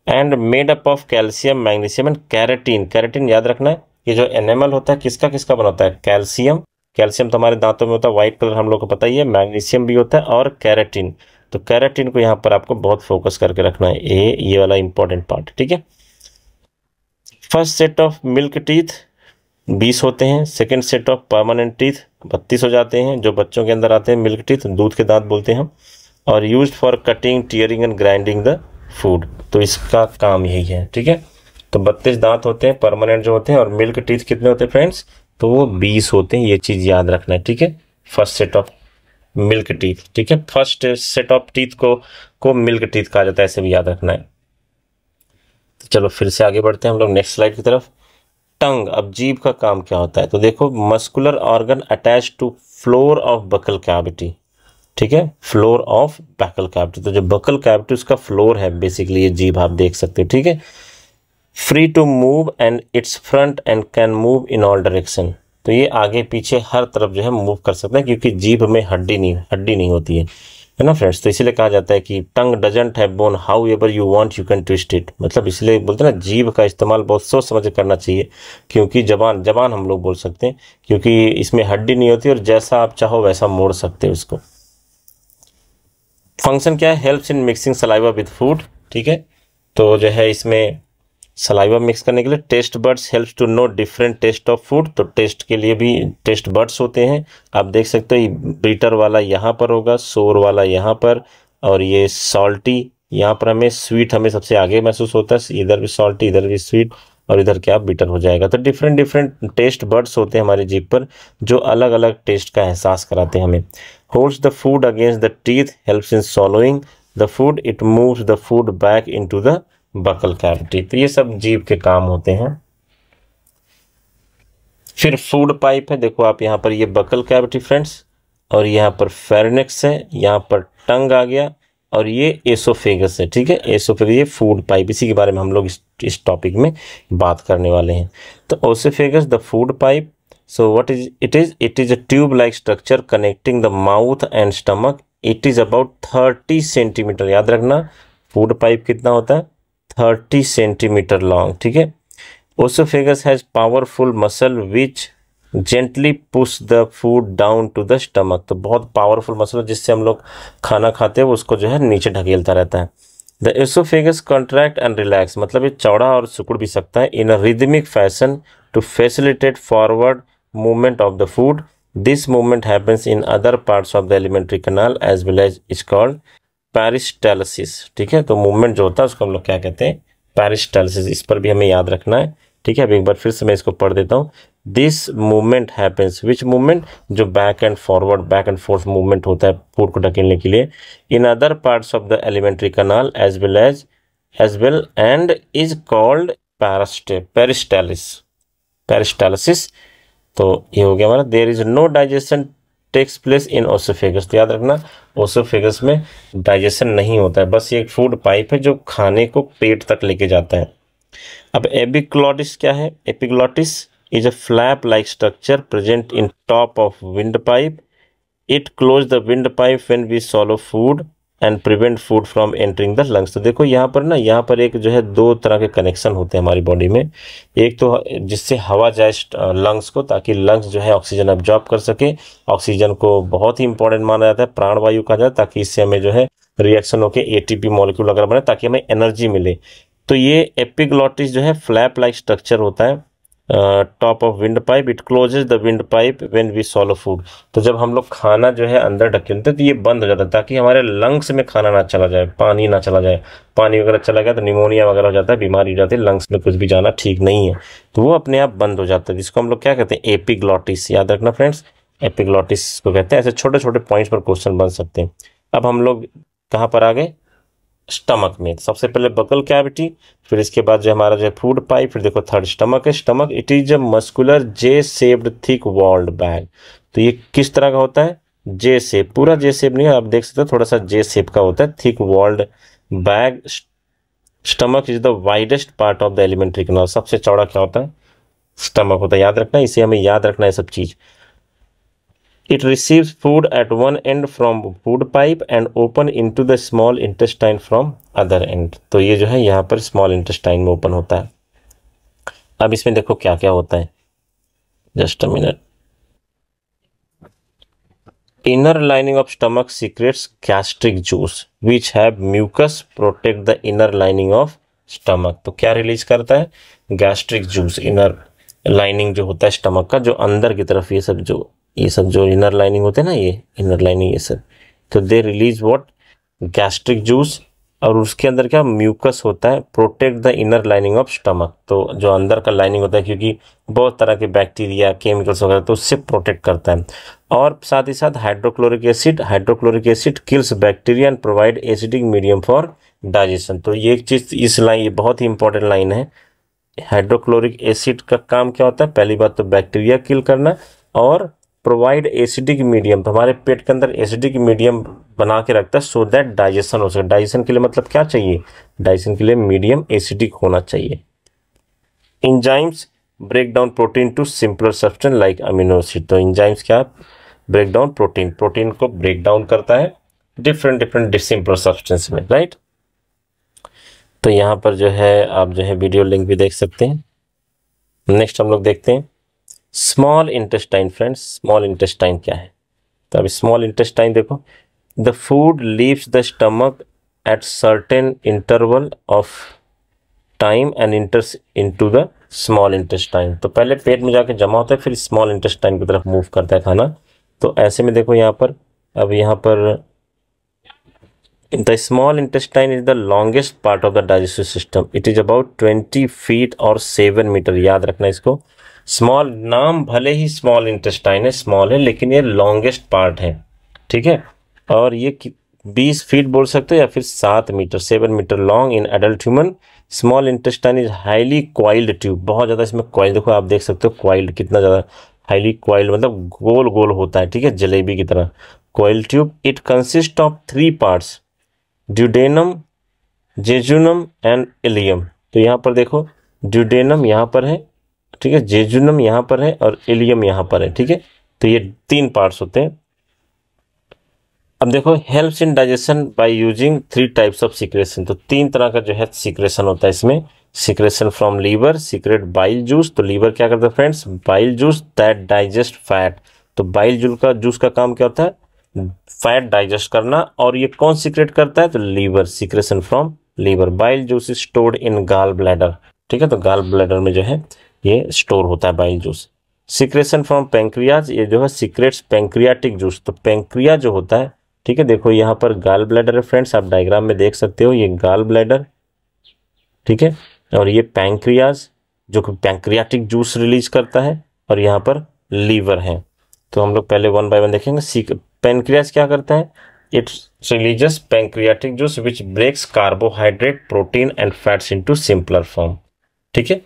And made up of calcium, magnesium and keratin. Keratin याद रखना है, ये जो एनेमल होता है किसका किसका बना होता है, कैल्शियम। कैल्शियम तो हमारे दांतों में होता है, व्हाइट कलर हम लोग को पता ही है। मैग्नीशियम भी होता है और कैरेटीन। तो कैरेटीन को यहाँ पर आपको बहुत फोकस करके रखना है, ये वाला इंपॉर्टेंट पार्ट, ठीक है। First set of milk teeth 20 होते हैं। Second set of permanent teeth 32 हो जाते हैं, जो बच्चों के अंदर आते हैं। मिल्क टीथ दूध के दांत बोलते हैं हम। और used for cutting, tearing and grinding the food. तो इसका काम यही है, ठीक है। तो 32 दांत होते हैं परमानेंट जो होते हैं। और मिल्क टीथ कितने होते हैं फ्रेंड्स, तो वो 20 होते हैं। ये चीज याद रखना है, ठीक है। First set of milk teeth, ठीक है। फर्स्ट सेट ऑफ टीथ को मिल्क टीथ कहा जाता है, ऐसे भी याद रखना है। तो चलो फिर से आगे बढ़ते हैं हम लोग नेक्स्ट स्लाइड की तरफ। टंग, अब जीभ का काम क्या होता है, तो देखो muscular organ attach to floor of buccal cavity, ठीक है। फ्लोर ऑफ बकल कैविटी, तो जो बकल कैविटी उसका फ्लोर है बेसिकली ये जीभ, आप देख सकते हो, ठीक है। Free to move and its front end can move in all direction. तो ये आगे पीछे हर तरफ जो है मूव कर सकता है, क्योंकि जीभ में हड्डी नहीं होती है ना फ्रेंड्स। तो इसीलिए कहा जाता है कि tongue doesn't have bone, however you want you can twist it. मतलब इसलिए बोलते हैं ना, जीभ का इस्तेमाल बहुत सोच समझ के करना चाहिए, क्योंकि जबान हम लोग बोल सकते हैं, क्योंकि इसमें हड्डी नहीं होती और जैसा आप चाहो वैसा मोड़ सकते हो इसको। फंक्शन क्या है, helps in mixing saliva with food, ठीक है। तो जो है इसमें सलाइवा मिक्स करने के लिए taste buds helps to know different taste of food, तो टेस्ट के लिए भी टेस्ट बर्ड्स होते हैं। आप देख सकते हो बीटर वाला यहाँ पर होगा, सोर वाला यहाँ पर, और ये सॉल्टी यहाँ पर हमें स्वीट हमें सबसे आगे महसूस होता है, इधर भी सॉल्टी इधर भी स्वीट, और इधर क्या बीटर हो जाएगा। तो डिफरेंट डिफरेंट टेस्ट बर्ड्स होते हैं हमारी जीभ पर जो अलग अलग टेस्ट का एहसास कराते हैं हमें। Holds the food against the teeth helps in swallowing the food, it moves the food back into the buckle cavity. तो ये सब जीभ के काम होते हैं। फिर फूड पाइप है, देखो आप यहाँ पर ये बकल कैविटी फ्रेंड्स, और यहाँ पर फेरिनेक्स है, यहाँ पर टंग आ गया, और ये एसोफेगस है, ठीक है। एसोफेगस ये फूड पाइप, इसी के बारे में हम लोग इस टॉपिक में बात करने वाले हैं। तो oesophagus the food pipe, so what is it is a tube like structure connecting the mouth and stomach, it is about 30 centimetre, याद रखना फूड पाइप कितना होता है 30 सेंटीमीटर लॉन्ग, ठीक है। Oesophagus has powerful muscle which gently push the food down to the stomach, तो बहुत powerful muscle जिससे हम लोग खाना खाते हैं उसको जो है नीचे ढकेलता रहता है। The oesophagus contract and relax, मतलब ये चौड़ा और सिकुड़ भी सकता है in a rhythmic fashion to facilitate forward movement of the food, this movement happens in other parts of the alimentary canal as well as is called peristalsis, ठीक है। तो मूवमेंट जो होता है उसको हम लोग क्या कहते हैं, पेरिस्टालसिस, इस पर भी हमें याद रखना है, ठीक है। अब एक बार फिर से मैं इसको पढ़ देता हूँ। This movement happens, which movement, जो back and forward back and forth movement होता है फूड को ढकेलने के लिए, in other parts of the alimentary canal as well and is called peristalsis. तो ये हो गया हमारा। There is no digestion takes place in oesophagus, तो याद रखना ओसोफेगस में डाइजेशन नहीं होता है, बस ये एक फूड पाइप है जो खाने को पेट तक लेके जाता है। अब एपिग्लॉटिस क्या है, epiglottis is a flap-like structure present in top of windpipe. It close the windpipe when we swallow food and prevent food from entering the lungs. तो देखो यहाँ पर ना, यहाँ पर एक जो है दो तरह के कनेक्शन होते हैं हमारी बॉडी में। एक तो जिससे हवा जाए लंग्स को, ताकि लंग्स जो है ऑक्सीजन अब्जॉर्ब कर सके। ऑक्सीजन को बहुत ही इंपॉर्टेंट माना जाता है, प्राणवायु कहा जाता है, ताकि इससे हमें जो है रिएक्शन होकर एटीपी मॉलिक्यूल वगैरह बने ताकि हमें एनर्जी मिले। तो ये एपिग्लॉटिस जो है फ्लैप लाइक स्ट्रक्चर होता है top of windpipe, it closes the windpipe when we swallow food. तो जब हम लोग खाना जो है अंदर ढकेलते हैं तो ये बंद हो जाता है ताकि हमारे लंग्स में खाना ना चला जाए, पानी ना चला जाए। पानी वगैरह चला गया तो निमोनिया वगैरह हो जाता है, बीमारी हो जाती है, लंग्स में कुछ भी जाना ठीक नहीं है, तो वो अपने आप बंद हो जाता है, जिसको हम लोग क्या कहते हैं एपिग्लॉटिस। याद रखना फ्रेंड्स, एपिग्लॉटिस को कहते हैं। ऐसे छोटे छोटे पॉइंट्स पर क्वेश्चन बन सकते हैं। अब हम लोग कहाँ पर आ गए, स्टमक में। सबसे पहले बकल कैविटी, फिर इसके बाद जो हमारा जो है फूड पाइप, फिर देखो थर्ड स्टमक है। Stomach it is a muscular J shaped thick walled bag, तो ये किस तरह का होता है, जे शेप, पूरा जे शेप नहीं है, आप देख सकते हो थोड़ा सा जे शेप का होता है, thick walled bag. Stomach is the widest part of the alimentary canal, सबसे चौड़ा क्या होता है, स्टमक होता है, याद रखना, इसे हमें याद रखना है सब चीज। It receives food at one end from food pipe and open into the small intestine from other end. तो ये जो है यहाँ पर small intestine में open होता है। अब इसमें देखो क्या क्या होता है, just a minute. Inner lining of stomach secretes gastric juice which have mucus protect the inner lining of stomach. तो क्या रिलीज करता है, gastric juice, inner lining जो होता है स्टमक का, जो अंदर की तरफ ये सब जो इनर लाइनिंग होते हैं ना, ये इनर लाइनिंग ये सब, तो they release what, gastric juice. और उसके अंदर क्या म्यूकस होता है, protect the inner lining of stomach, तो जो अंदर का लाइनिंग होता है क्योंकि बहुत तरह के बैक्टीरिया केमिकल्स वगैरह तो उससे प्रोटेक्ट करता है। और साथ ही साथ hydrochloric acid kills bacteria and provide acidic medium for digestion. तो ये एक चीज, इस लाइन ये बहुत ही इंपॉर्टेंट लाइन है। हाइड्रोक्लोरिक एसिड का काम क्या होता है, पहली बात तो बैक्टीरिया किल करना, और प्रोवाइड एसिडिक मीडियम, तो हमारे पेट के अंदर एसिडिक मीडियम बना के रखता है सो दैट डाइजेशन हो सके। डाइजेशन के लिए मतलब क्या चाहिए, डाइजेशन के लिए मीडियम एसिडिक होना चाहिए। Enzymes break down protein to simpler substance like amino acid, तो इंजाइम्स क्या ब्रेक डाउन प्रोटीन को ब्रेक डाउन करता है डिफरेंट सिंपलर सब्सटेंस में, राइट। तो यहाँ पर जो है आप जो है वीडियो लिंक भी देख सकते हैं। नेक्स्ट हम लोग देखते हैं small intestine friends. Small intestine क्या है, तो अब स्मॉल इंटेस्टाइन देखो, the food leaves the stomach at certain interval of time and इंटर्स into the small intestine. तो पहले पेट में जाके जमा होता है, फिर स्मॉल इंटेस्टाइन की तरफ मूव करता है खाना। तो ऐसे में देखो यहाँ पर, अब यहाँ पर the small intestine is the longest part of the digestive system. It is about 20 feet और 7 मीटर। याद रखना इसको। स्मॉल नाम भले ही स्मॉल इंटेस्टाइन है, स्मॉल है, लेकिन ये लॉन्गेस्ट पार्ट है, ठीक है। और ये 20 फीट बोल सकते हो या फिर 7 metre, 7 metre long in adult human. Small intestine is highly coiled tube. बहुत ज़्यादा इसमें क्वाइल, देखो आप देख सकते हो क्वाइल्ड कितना ज़्यादा, हाईली क्वाइल्ड मतलब गोल गोल होता है, ठीक है, जलेबी की तरह coiled tube. It consist of 3 parts, duodenum, jejunum and ileum. तो यहाँ पर देखो ड्यूडेनम यहाँ पर है, ठीक है, जेजुनम यहाँ पर है और इलियम यहाँ पर है, ठीक है। तो ये 3 पार्ट्स होते हैं। अब देखो helps in digestion by using 3 types of secretion. तो 3 तरह का जो है सिक्रेशन होता है इसमें। Secretion from liver, secrete bile juice. तो लीवर क्या करता है friends, bile juice that digest fat. तो बाइल जूस का काम क्या होता है, फैट डाइजेस्ट करना। और ये कौन सीक्रेट करता है, तो liver, secretion from liver. Bile juice is stored in gall bladder, ठीक है। तो गाल ब्लैडर में जो है ये स्टोर होता है bile juice. Secretion from pancreas, ये जो है सीक्रेट्स पैंक्रियाटिक जूस। तो पैंक्रिया जो होता है, ठीक है, देखो यहाँ पर गाल ब्लैडर है फ्रेंड्स, आप डायग्राम में देख सकते हो, ये गाल ब्लैडर, ठीक है। और ये पैंक्रियाज जो कि पैंक्रियाटिक जूस रिलीज करता है, और यहाँ पर लीवर है। तो हम लोग पहले 1 बाय 1 देखेंगे। पैंक्रियाज क्या करता है, it releases pancreatic juice which breaks carbohydrate, protein and fats into simpler form, ठीक है।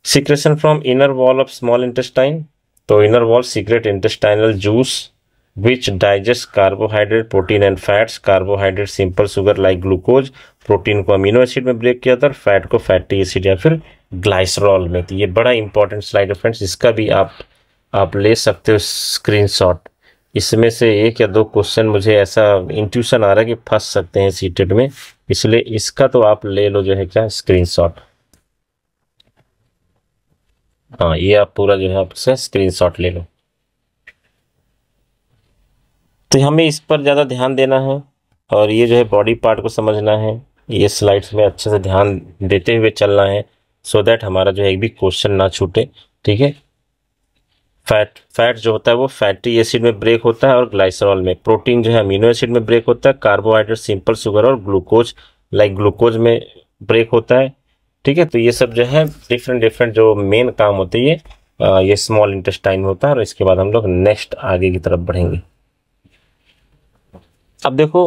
Secretion from inner wall of small intestine. तो inner wall secrete intestinal juice which digest carbohydrate, protein and fats। Carbohydrate simple sugar like glucose, protein को amino acid में break किया था, और fat को fatty acid या फिर ग्लाइसरॉल में। तो ये बड़ा इंपॉर्टेंट स्लाइड है फ्रेंड्स, इसका भी आप ले सकते हो स्क्रीनशॉट। इसमें से 1 या 2 क्वेश्चन मुझे ऐसा इंट्यूशन आ रहा है कि फंस सकते हैं सीटेट में, इसलिए इसका तो आप ले लो जो है क्या, स्क्रीनशॉट। हाँ, ये आप पूरा जो है आपसे स्क्रीनशॉट ले लो। तो हमें इस पर ज़्यादा ध्यान देना है, और ये जो है बॉडी पार्ट को समझना है, ये स्लाइड्स में अच्छे से ध्यान देते हुए चलना है, सो दैट हमारा जो है एक भी क्वेश्चन ना छूटे, ठीक है। फैट जो होता है वो फैटी एसिड में ब्रेक होता है और ग्लाइसरॉल में। प्रोटीन जो है अमीनो एसिड में ब्रेक होता है। कार्बोहाइड्रेट सिंपल शुगर और ग्लूकोज लाइक ग्लूकोज में ब्रेक होता है, ठीक है। तो ये सब जो है डिफरेंट जो मेन काम होते हैं ये स्मॉल इंटेस्टाइन में होता है। और इसके बाद हम लोग नेक्स्ट आगे की तरफ बढ़ेंगे। अब देखो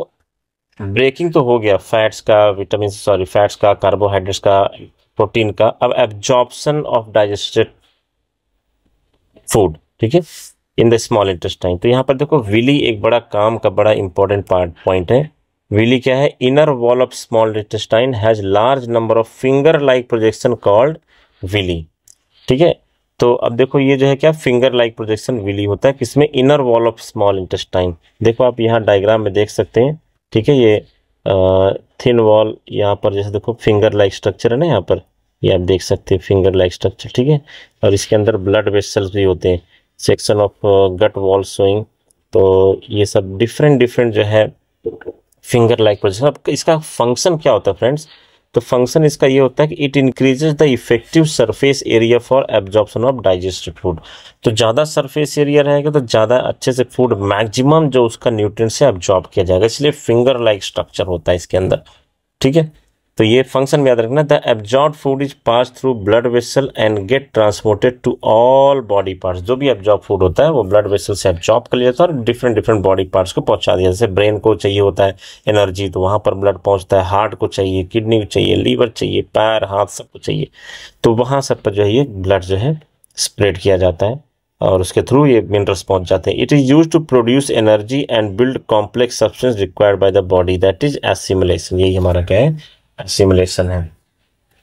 ब्रेकिंग तो हो गया फैट्स का, कार्बोहाइड्रेट्स का, प्रोटीन का। अब एब्जॉर्प्शन ऑफ डाइजेस्टेड फूड, ठीक है, इन द स्मॉल इंटेस्टाइन। तो यहाँ पर देखो विली एक बड़ा काम का बड़ा इंपॉर्टेंट पॉइंट है। विली क्या है, inner wall of small intestine has large number of finger like projection called villi, ठीक है। तो अब देखो ये जो है क्या, फिंगर लाइक प्रोजेक्शन विली होता है किसमें, inner wall of small intestine. देखो आप यहाँ डायग्राम में देख सकते हैं, ठीक है। ये थिन वॉल यहाँ पर जैसे देखो फिंगर लाइक स्ट्रक्चर है ना, यहाँ पर ये आप देख सकते हैं फिंगर लाइक स्ट्रक्चर, ठीक है। और इसके अंदर ब्लड वेसल्स भी होते हैं, section of gut wall showing. तो ये सब डिफरेंट जो है फिंगर लाइक प्रोजेक्शन। अब इसका फंक्शन क्या होता है फ्रेंड्स, तो फंक्शन इसका ये होता है कि it increases the effective surface area for absorption of digested food. तो ज़्यादा सरफेस एरिया रहेगा तो ज़्यादा अच्छे से फूड मैक्सिमम जो उसका न्यूट्रिएंट से एब्जॉर्ब किया जाएगा, इसलिए फिंगर लाइक स्ट्रक्चर होता है इसके अंदर, ठीक है। तो ये फंक्शन याद रखना, the absorb food is pass through blood vessel and get transported to all body parts. जो भी एब्जॉर्ब फूड होता है वो ब्लड वेसल से एब्जॉर्ब कर लिया जाता है और डिफरेंट बॉडी पार्ट्स को पहुंचा दिया। जैसे ब्रेन को चाहिए होता है एनर्जी, तो वहां पर ब्लड पहुंचता है। हार्ट को चाहिए, किडनी को चाहिए, लीवर चाहिए, पैर हाथ सबको चाहिए, तो वहां सब पर जो है ये ब्लड जो है स्प्रेड किया जाता है और उसके थ्रू ये मिनरल्स पहुंच जाते हैं। It is use to produce energy and build complex substance required by the body, that is assimilation. यही हमारा क्या है, एसिमिलेशन है।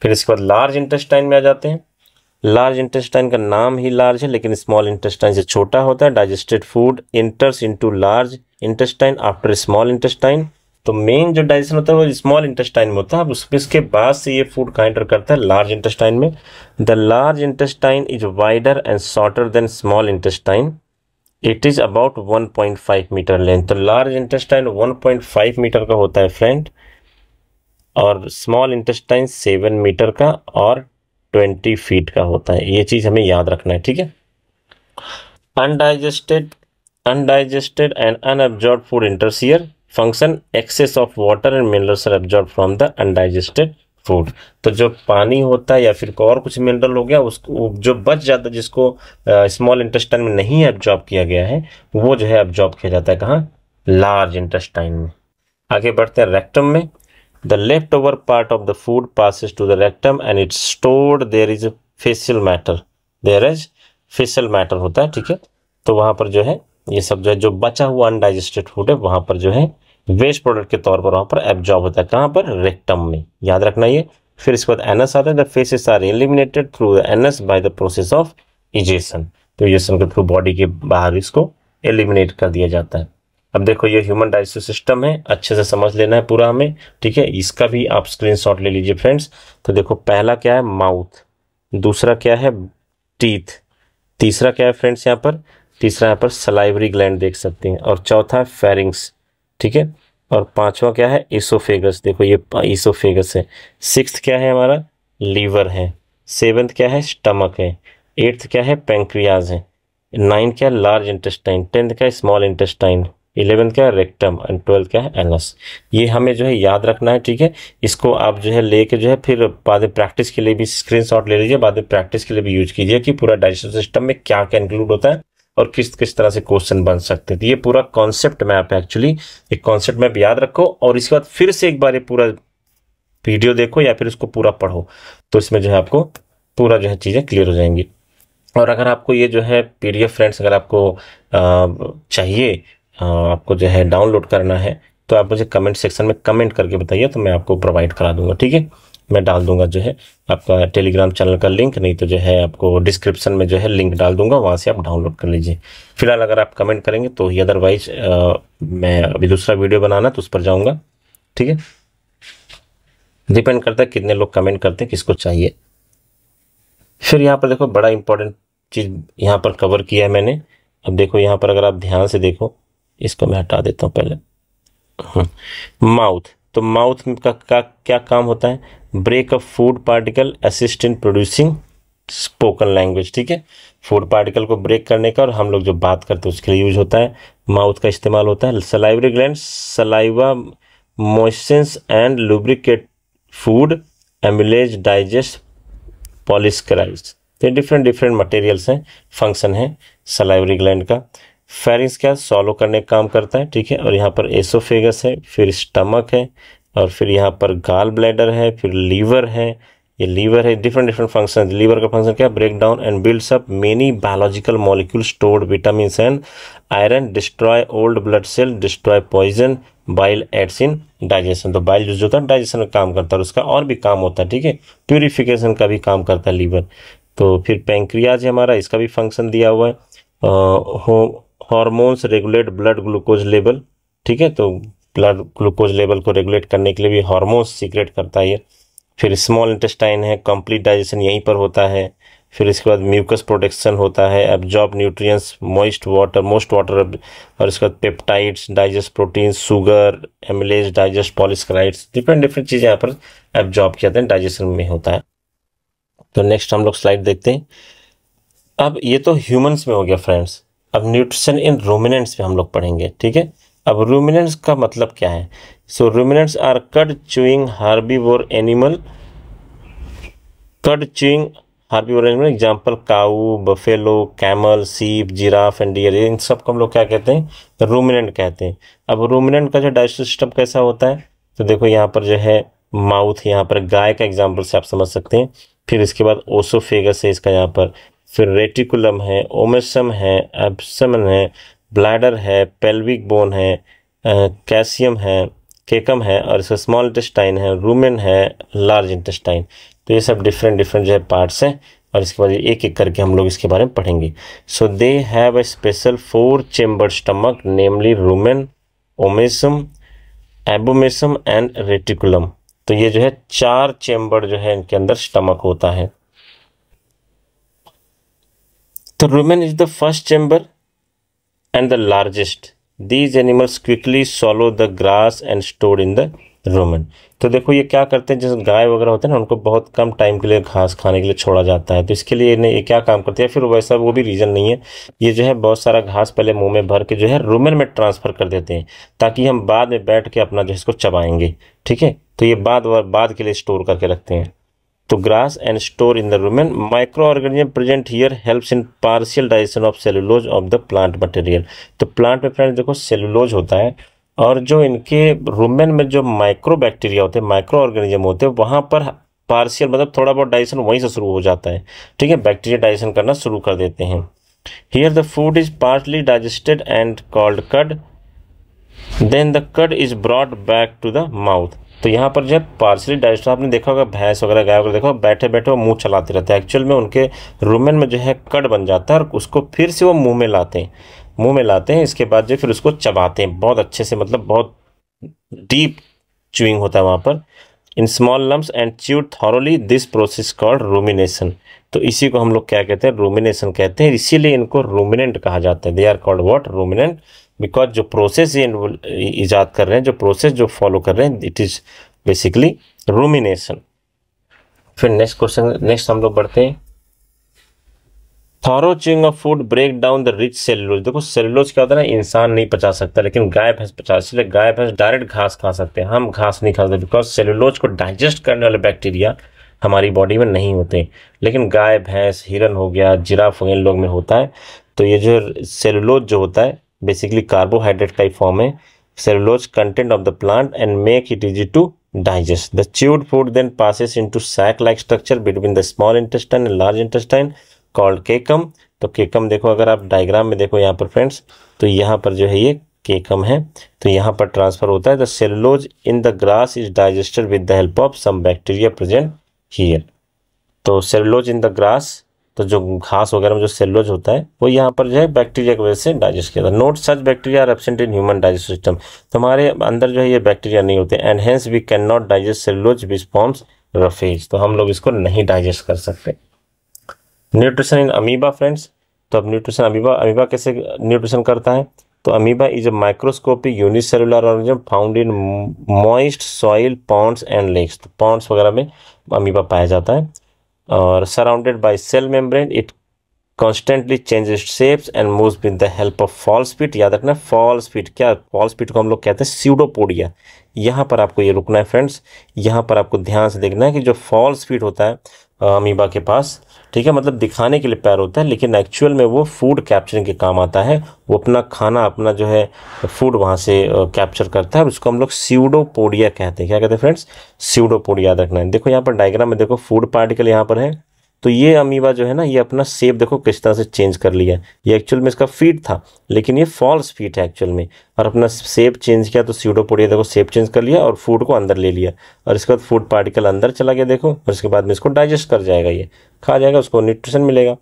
फिर इसके बाद लार्ज इंटेस्टाइन में आ जाते हैं। लार्ज इंटेस्टाइन का नाम ही लार्ज है, लेकिन स्मॉल इंटेस्टाइन से छोटा होता है। Digested food इंटर्स into large intestine after small intestine. तो मेन जो डाइजेशन होता है वो स्मॉल इंटेस्टाइन में होता है। अब उसके बाद से ये फूड का एंटर करता है लार्ज इंटेस्टाइन में। The large intestine is wider and shorter than small intestine it is about 1.5 metre length. तो लार्ज इंटेस्टाइन 1.5 मीटर का होता है फ्रेंड, और स्मॉल इंटेस्टाइन 7 मीटर का और 20 फीट का होता है। ये चीज हमें याद रखना है, ठीक है। Undigested and unabsorbed food interior function, excess of water and minerals are absorb from the undigested food. तो जो पानी होता है या फिर और कुछ मिनरल हो गया, उसको जो बच जाता है, जिसको स्मॉल इंटेस्टाइन में नहीं एब्जॉर्ब किया गया है, वो जो है एब्जॉर्ब किया जाता है कहाँ, लार्ज इंटेस्टाइन में। आगे बढ़ते हैं रेक्टम में। The left over part of the food passes to the rectum and it's stored, there is a facial matter, there is facial matter होता है, ठीक है। तो वहां पर जो है ये सब जो है, जो बचा हुआ अनडाइजेस्टेड फूड है, वहां पर जो है वेस्ट प्रोडक्ट के तौर पर वहां पर एब्जॉर्ब होता है, कहां पर, रेक्टम में, याद रखना ये। फिर इसके बाद एनस आता है। The faeces are eliminated through the anus by the process of egestion. तो इजेशन के थ्रू बॉडी के बाहर इसको एलिमिनेट कर दिया जाता है। अब देखो ये ह्यूमन डाइजेस्टिव सिस्टम है, अच्छे से समझ लेना है पूरा हमें, ठीक है। इसका भी आप स्क्रीनशॉट ले लीजिए फ्रेंड्स। तो देखो पहला क्या है, माउथ, दूसरा क्या है, टीथ, तीसरा क्या है फ्रेंड्स यहाँ पर, तीसरा यहाँ पर सलाइवरी ग्लैंड देख सकते हैं, और चौथा है फेरिंग्स, ठीक है। और पांचवा क्या है, इसोफेगस, देखो ये इसोफेगस है। सिक्स्थ क्या है हमारा, लीवर है। सेवेंथ क्या है, स्टमक है। एट्थ क्या है, पेंक्रियाज है। नाइन क्या है, लार्ज इंटेस्टाइन। टेंथ क्या है, स्मॉल इंटेस्टाइन। 11th क्या है, रेक्टम। एंड 12th क्या है, एनस। ये हमें जो है याद रखना है, ठीक है। इसको आप जो है लेके जो है फिर बाद में प्रैक्टिस के लिए भी स्क्रीनशॉट ले लीजिए, बाद में प्रैक्टिस के लिए भी यूज कीजिए कि पूरा डाइजेस्टिव सिस्टम में क्या क्या इंक्लूड होता है और किस किस तरह से क्वेश्चन बन सकते हैं। तो ये पूरा कॉन्सेप्ट मैप है एक्चुअली, एक कॉन्सेप्ट मैप याद रखो, और इसके बाद फिर से एक बार ये पूरा वीडियो देखो या फिर इसको पूरा पढ़ो, तो इसमें जो है आपको पूरा जो है चीजें क्लियर हो जाएंगी। और अगर आपको ये जो है पीडीएफ फ्रेंड्स, अगर आपको चाहिए, आपको जो है डाउनलोड करना है, तो आप मुझे कमेंट सेक्शन में कमेंट करके बताइए, तो मैं आपको प्रोवाइड करा दूंगा, ठीक है। मैं डाल दूंगा जो है आपका टेलीग्राम चैनल का लिंक, नहीं तो जो है आपको डिस्क्रिप्शन में जो है लिंक डाल दूंगा, वहां से आप डाउनलोड कर लीजिए। फिलहाल अगर आप कमेंट करेंगे तो ही, अदरवाइज मैं अभी दूसरा वीडियो बनाना तो उस पर जाऊंगा, ठीक है। डिपेंड करता है कितने लोग कमेंट करते हैं, किसको चाहिए। फिर यहाँ पर देखो बड़ा इंपॉर्टेंट चीज यहाँ पर कवर किया है मैंने। अब देखो यहाँ पर अगर आप ध्यान से देखो, इसको मैं हटा देता हूँ पहले। माउथ, तो माउथ का क्या काम होता है, break a food particle, assist in producing spoken language, ठीक है। फूड पार्टिकल को ब्रेक करने का और हम लोग जो बात करते हैं उसके लिए यूज होता है, माउथ का इस्तेमाल होता है। Salivary gland, saliva moistens and lubricate food, amylase, digest, polysaccharides. तो डिफरेंट डिफरेंट मटेरियल्स हैं, फंक्शन है सलाइवरी ग्लैंड का। फेरिंग्स क्या, सॉलो करने का काम करता है, ठीक है। और यहाँ पर एसोफेगस है, फिर स्टमक है, और फिर यहाँ पर गाल ब्लैडर है, फिर लीवर है, ये लीवर है। Different different function. लीवर का फंक्शन क्या, break down and builds up many biological molecule, stored vitamin and iron, destroy old blood cell, destroy poison, bile aids in digestion. तो bile जो होता है डाइजेशन का काम करता है, और उसका और भी काम होता है, ठीक है। प्यूरिफिकेशन का भी काम करता है लीवर। तो फिर पेंक्रियाज है हमारा, इसका भी फंक्शन दिया हुआ है। Hormones regulate blood glucose level, ठीक है। तो ब्लड ग्लूकोज लेवल को रेगुलेट करने के लिए भी हार्मोन्स सीक्रेट करता है ये। फिर स्मॉल इंटेस्टाइन है, कंप्लीट डाइजेशन यहीं पर होता है। फिर इसके बाद म्यूकस प्रोटेक्शन होता है, एब्जॉर्ब न्यूट्रिएंट्स, मोस्ट वाटर, और इसके बाद peptides, digest protein, sugar, amylase, digest polysaccharides, different different चीजें यहाँ पर एब्जॉर्ब किया जाता है, डाइजेशन में होता है। तो नेक्स्ट हम लोग स्लाइड देखते हैं। अब ये तो ह्यूमंस में हो गया फ्रेंड्स, अब न्यूट्रिशन इन रूमिनेंट्स में हम लोग पढ़ेंगे, ठीक है। अब रूमिनेंट्स का मतलब क्या है, सो रूमिनेंट्स आर कड च्यूइंग हार्बीवोर एनिमल, कड च्यूइंग हार्बीवोर एनिमल, एग्जाम्पल काऊ, बफेलो, कैमल, सीप, जिराफ एंड डियर, इन सब को हम लोग क्या कहते हैं, रूमिनेंट कहते हैं। अब रूमिनेंट का जो डाइजेस्टिव सिस्टम कैसा होता है, तो देखो यहाँ पर जो है माउथ, यहाँ पर गाय का एग्जाम्पल से आप समझ सकते हैं। फिर इसके बाद ओसोफेगस है इसका यहाँ पर, फिर रेटिकुलम है, ओमेसम है, एब्समन है, ब्लैडर है, पेल्विक बोन है, कैसियम है, केकम है, और इसका स्मॉल इंटेस्टाइन है, रूमेन है, लार्ज इंटेस्टाइन। तो ये सब डिफरेंट डिफरेंट जो है पार्ट्स हैं, और इसके बाद एक एक करके हम लोग इसके बारे में पढ़ेंगे। So they have a special 4 chamber stomach, namely rumen, omasum, abomasum and reticulum. तो ये जो है 4 चेम्बर जो है इनके अंदर स्टमक होता है। तो rumen is the first chamber, and the largest. These animals quickly swallow the grass and stored in the rumen. तो देखो ये क्या करते हैं, जैसे गाय वगैरह होते हैं ना, उनको बहुत कम टाइम के लिए घास खाने के लिए छोड़ा जाता है, तो इसके लिए इन्हें ये क्या काम करते हैं, फिर वैसा वो भी रीजन नहीं है, ये जो है बहुत सारा घास पहले मुंह में भर के जो है रुमेन में ट्रांसफर कर देते हैं, ताकि हम बाद में बैठ के अपना जो है इसको चबाएंगे। ठीक है, तो ये बाद के लिए स्टोर करके रखते हैं। तो grass and store in the rumen. Micro organism present here helps in partial digestion of cellulose of the plant material. तो प्लांट में फ्रेंड्स देखो सेलुलोज होता है, और जो इनके रुमेन में जो माइक्रो बैक्टीरिया होते हैं, माइक्रो ऑर्गेनिज्म होते हैं, वहां पर पार्शियल मतलब थोड़ा बहुत डाइजेशन वहीं से शुरू हो जाता है। ठीक है, बैक्टीरिया डाइजेशन करना शुरू कर देते हैं। Here the food is partly digested and called cud, then the cud is brought back to the mouth. तो यहाँ पर जो है पार्सली डाइजेस्ट, आपने देखा होगा भैंस वगैरह गाय वगैरह देखो बैठे बैठे वो मुंह चलाते रहते हैं, एक्चुअल में उनके रुमेन में जो है कड बन जाता है, और उसको फिर से वो मुंह में लाते हैं, इसके बाद जो फिर उसको चबाते हैं बहुत अच्छे से, मतलब बहुत डीप च्यूइंग होता है वहाँ पर। In small lumps and chewed thoroughly, this process called rumination. तो इसी को हम लोग क्या कहते हैं, रूमिनेशन कहते हैं, इसीलिए इनको रूमिनेंट कहा जाता है। They are called what, ruminant, because जो प्रोसेस ये ईजाद कर रहे हैं, जो प्रोसेस जो फॉलो कर रहे हैं, इट इज बेसिकली रूमिनेशन। फिर नेक्स्ट हम लोग बढ़ते हैं। Thorough chewing of food break down the rich cellulose. देखो सेलुलोज क्या होता है ना, इंसान नहीं पचा सकता, लेकिन गाय भैंस पचा, इसलिए गाय भैंस डायरेक्ट घास खा सकते हैं, हम घास नहीं खा सकते, बिकॉज सेलुलोज को डाइजेस्ट करने वाले बैक्टीरिया हमारी बॉडी में नहीं होते, लेकिन गाय भैंस, हिरन हो गया, जिराफ हो गया, इन लोग में होता है। तो ये जो सेलुलोज जो होता है बेसिकली कार्बोहाइड्रेट का ही फॉर्म है, cellulose content of the plant and make it easy to digest. The chewed food then passes into sac-like structure between the small intestine and large intestine called cecum. तो केकम देखो, अगर आप diagram में देखो यहाँ पर फ्रेंड्स, तो यहाँ पर जो है ये केकम है, तो यहाँ पर ट्रांसफर होता है। The cellulose in the grass is digested with the help of some bacteria present here. तो सेलुलोज इन द ग्रास, तो जो घास वगैरह में जो सेलुलोज होता है वो यहाँ पर जो है बैक्टीरिया की वजह से डाइजेस्ट किया था। Note such bacteria are absent in human digest system. तो हमारे अंदर जो है ये बैक्टीरिया नहीं होते, and hence we can not digest cellulose which forms roughage. तो हम लोग इसको नहीं डाइजेस्ट कर सकते। Nutrition in amoeba friends. तो अब न्यूट्रिशन अमीबा कैसे न्यूट्रिशन करता है, तो amoeba is a microscopic unicellular organism found in moist soil, ponds and lakes. तो पॉन्ड्स वगैरह में अमीबा पाया जाता है, और surrounded by cell membrane, it constantly changes shapes and moves with the help of false feet. याद रखना false feet, क्या फॉल्स फीट को हम लोग कहते हैं स्यूडोपोडिया। यहाँ पर आपको ये रुकना है फ्रेंड्स, यहाँ पर आपको ध्यान से देखना है कि जो फॉल्स फीट होता है अमीबा के पास, ठीक है, मतलब दिखाने के लिए पैर होता है, लेकिन एक्चुअल में वो फूड कैप्चरिंग के काम आता है। वो अपना खाना, अपना जो है फूड वहाँ से कैप्चर करता है, उसको हम लोग स्यूडोपोडिया कहते हैं। क्या कहते हैं फ्रेंड्स, स्यूडोपोडिया। याद रखना है। देखो यहाँ पर डायग्राम में देखो फूड पार्टिकल यहाँ पर है, तो ये अमीबा जो है ना, ये अपना शेप देखो किस तरह से चेंज कर लिया। ये एक्चुअल में इसका फीट था, लेकिन ये फॉल्स फीट है एक्चुअल में, और अपना शेप चेंज किया। तो स्यूडोपोडिया देखो शेप चेंज कर लिया और फूड को अंदर ले लिया, और इसके बाद फूड पार्टिकल अंदर चला गया देखो, और इसके बाद में इसको डाइजेस्ट कर जाएगा, ये खा जाएगा, उसको न्यूट्रिशन मिलेगा।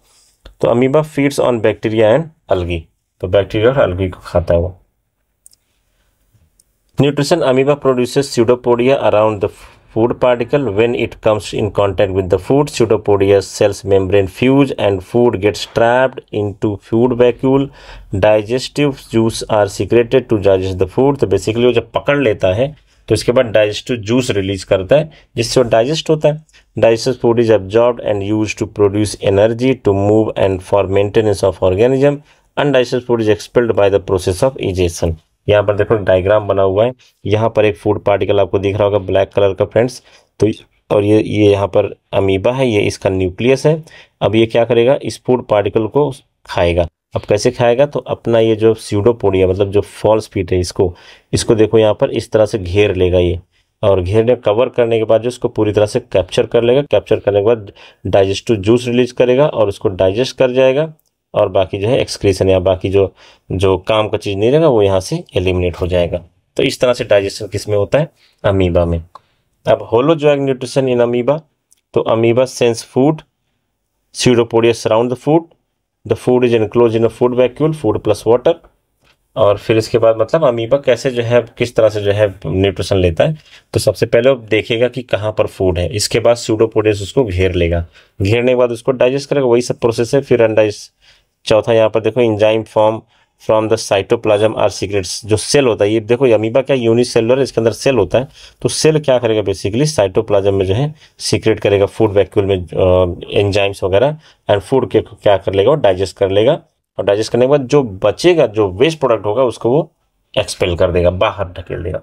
तो amoeba feeds on bacteria and algae. तो बैक्टीरिया और अलगी को खाता है वो। Nutrition, amoeba produces pseudopodia around the food particle. When it comes in contact with the food, pseudopodia cells membrane fuse and food gets trapped into food vacuole. Digestive juice are secreted to digest the food. तो basically वो जब पकड़ लेता है तो इसके बाद digestive juice release करता है, जिससे वो डाइजेस्ट होता है। Digestive food is absorbed and used to produce energy, to move and for maintenance of organism. Undigested food is expelled by the process of egestion. यहाँ पर देखो डायग्राम बना हुआ है, यहाँ पर एक फूड पार्टिकल आपको दिख रहा होगा ब्लैक कलर का फ्रेंड्स। तो और ये यहाँ पर अमीबा है, ये इसका न्यूक्लियस है। अब ये क्या करेगा, इस फूड पार्टिकल को खाएगा। अब कैसे खाएगा, तो अपना ये जो स्यूडोपोडिया मतलब जो फॉल्स फीट है, इसको देखो यहाँ पर इस तरह से घेर लेगा ये, और घेरने कवर करने के बाद जो इसको पूरी तरह से कैप्चर कर लेगा। कैप्चर करने के बाद डाइजेस्टिव जूस रिलीज करेगा और उसको डाइजेस्ट कर जाएगा, और बाकी जो है एक्सक्रीशन या बाकी जो काम का चीज़ नहीं रहेगा वो यहाँ से एलिमिनेट हो जाएगा। तो इस तरह से डाइजेशन किस में होता है, अमीबा में। अब होलोजोइक न्यूट्रिशन इन अमीबा। तो amoeba sense food, pseudopodia surround the food is enclose in a food vacuole, food plus water. और फिर इसके बाद मतलब अमीबा कैसे जो है किस तरह से जो है न्यूट्रिशन लेता है, तो सबसे पहले वो देखेगा कि कहाँ पर फूड है, इसके बाद स्यूडोपोडिया उसको घेर लेगा, घेरने के बाद उसको डाइजेस्ट करेगा, वही सब प्रोसेस है। फिर अनडाइजेस्ट चौथा यहाँ पर देखो enzyme form from the cytoplasm are secrets. जो सेल होता है, ये देखो अमीबा क्या यूनिसेलुलर, इसके अंदर सेल होता है, तो सेल क्या करेगा बेसिकली साइटोप्लाज्म में जो है सीक्रेट करेगा फूड वैक्यूल में एंजाइम्स वगैरह, एंड फूड के क्या कर लेगा वो डाइजेस्ट कर लेगा, और डाइजेस्ट करने के बाद जो बचेगा जो वेस्ट प्रोडक्ट होगा उसको वो एक्सपेल कर देगा, बाहर ढकेल देगा।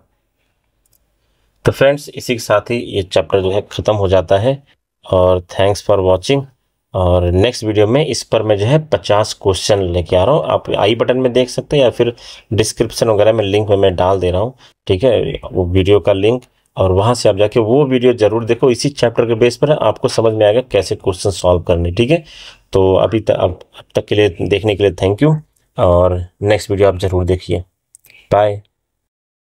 तो फ्रेंड्स इसी के साथ ही ये चैप्टर जो है ख़त्म हो जाता है, और थैंक्स फॉर वॉचिंग। और नेक्स्ट वीडियो में इस पर मैं जो है 50 क्वेश्चन लेके आ रहा हूँ, आप आई बटन में देख सकते हैं या फिर डिस्क्रिप्शन वगैरह में लिंक में मैं डाल दे रहा हूँ, ठीक है, वो वीडियो का लिंक, और वहाँ से आप जाके वो वीडियो जरूर देखो, इसी चैप्टर के बेस पर आपको समझ में आएगा कैसे क्वेश्चन सॉल्व करने, ठीक है। तो अभी तक अब तक के लिए देखने के लिए थैंक यू, और नेक्स्ट वीडियो आप जरूर देखिए। बाय।